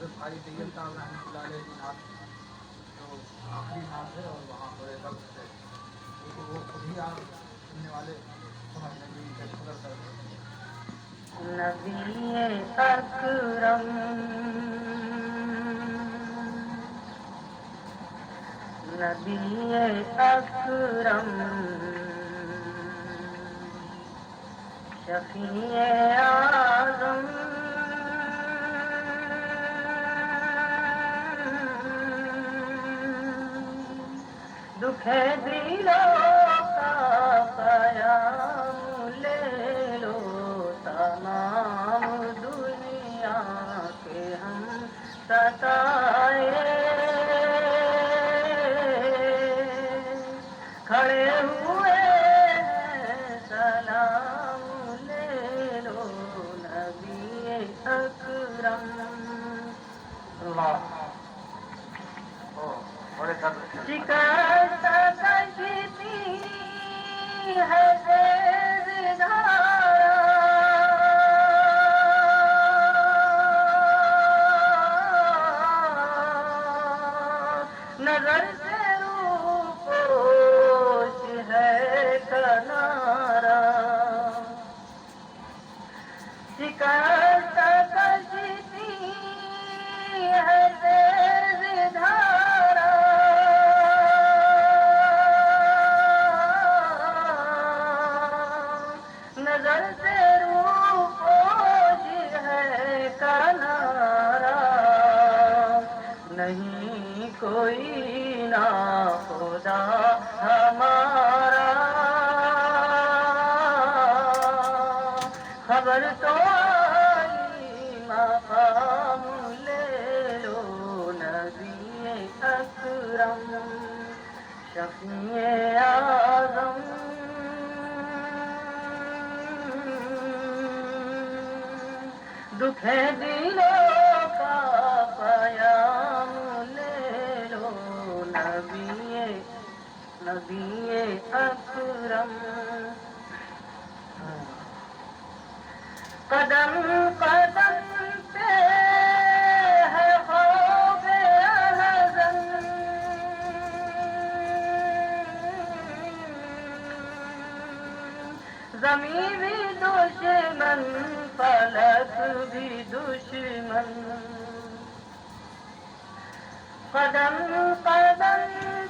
حضرت بھائی طیب صاحب رحمۃ اللہ علیہ کی نعت جو آخری نعت ہے اور وہاں بڑے درد سے وہ خود ہی آپ سننے والے سمجھ لیں گے کہ قدر درد ہے. نبی اکرم نبی اکرم شفیع اعظم دکھ دلوں کا پیام لے لو تمام دنیا کے ہم ستائے کھڑے ہوئے ہیں سلام لے لو نبی اکرم. اللہ بڑے درد سے شکست کشتی ہے تیز دھارا نظر سے روپوش ہے کنارا شکست کشتی ہے تیز دھارا نظر سے روپوش ہے کنارا نہیں کوئی نا خدا ہمارا خبر تو آئی مقام لے لو نبی اکرم شفیع اعظم دکھ دلوں کا پیام لے لو نبی اکرم. قدم قدم پہ ہے خوف احزن زمین بھی دشمن فلک بھی دشمن قدم قدم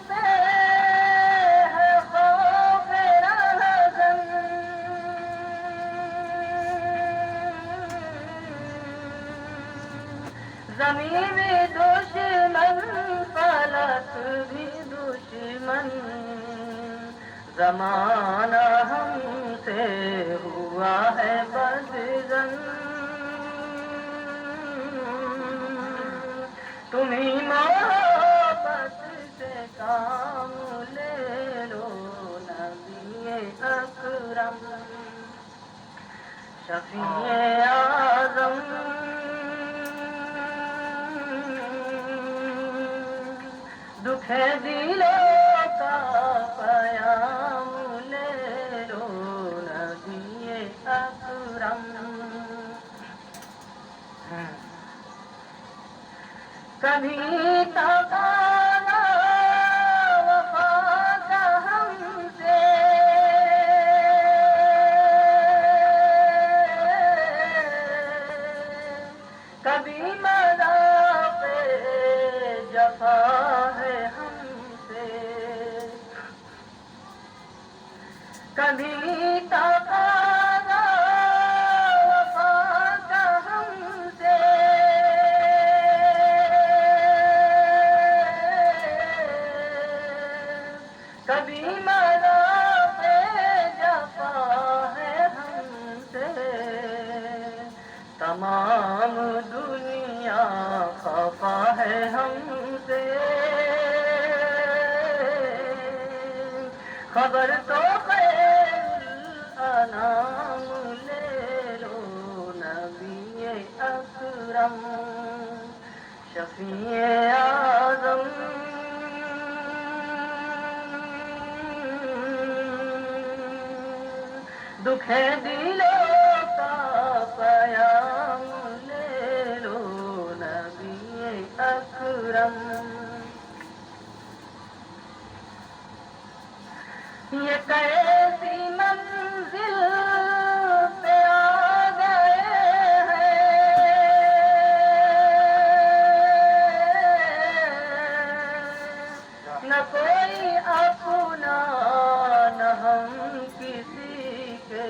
پہ ہے خوف احزن زمین بھی دشمن فلک بھی دشمن زمانہ ہم سے ہوا ہے بدظن تمہیں محبت سے کام لے لو نبی اکرم شفیع اعظم دکھ دلوں کا پیام لے لو نبی اکرم. کبھی تقاضا وفا کا ہم سے کبھی مذاق جفا ہے ہم سے کبھی تقاضا وفا کا ہم سے کبھی مذاق جفا ہے ہم سے تمام دنیا خفا ہے ہم سے خبر تو خیر الانام لے لو نبی اکرم شفیع اعظم دکھ دلوں کا پیام لے لو نبی اکرم یہ کیسی منزل پہ آ گئے ہیں نہ کوئی اپنا نہ ہم کسی کے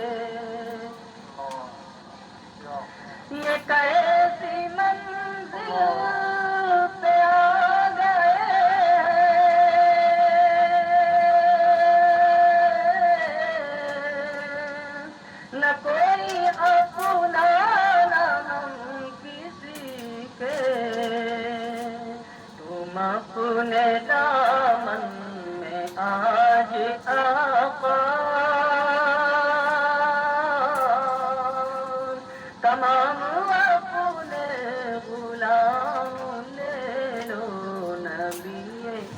یہ کیسی منزل پہ آ گئے نہ کوئی اپنا نہ ہم کسی کے تم اپنے دامن میں آج آقا تمام اپنے غلام لے لو نبی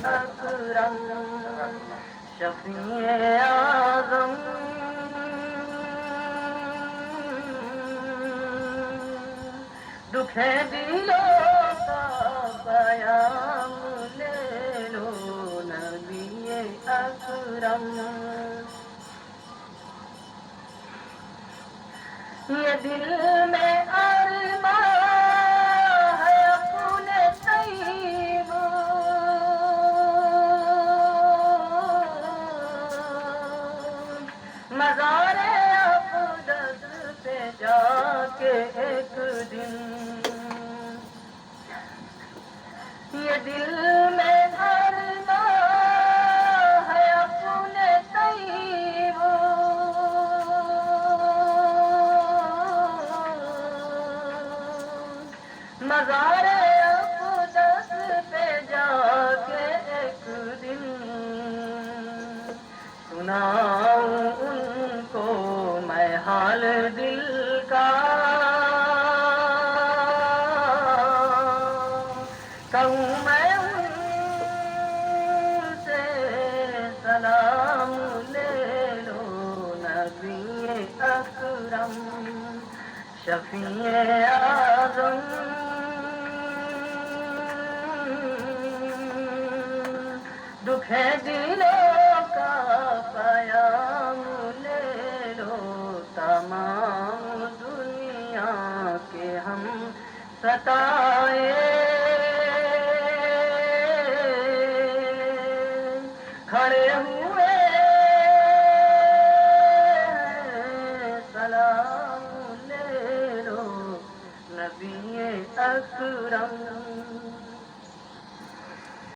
اکرم شفیع اعظم دکھ دلوں کا پیام لے لو نبی اکرم یہ دل میں ارمان ہے اپنے طیب مزار اقدس پہ جا کے ایک دن یہ دل میں ارمان ہے اپنے طیب مزار اقدس پہ جا کے ایک دن سناؤں ان کو میں حال دل کا کہوں میں ان سے سلام لے لو نبی اکرم شفیع اعظم دکھ دلوں کا پیام لے لو تمام دنیا کے ہم ستائے کھڑے ہوئے سلام لے لو نبی اکرم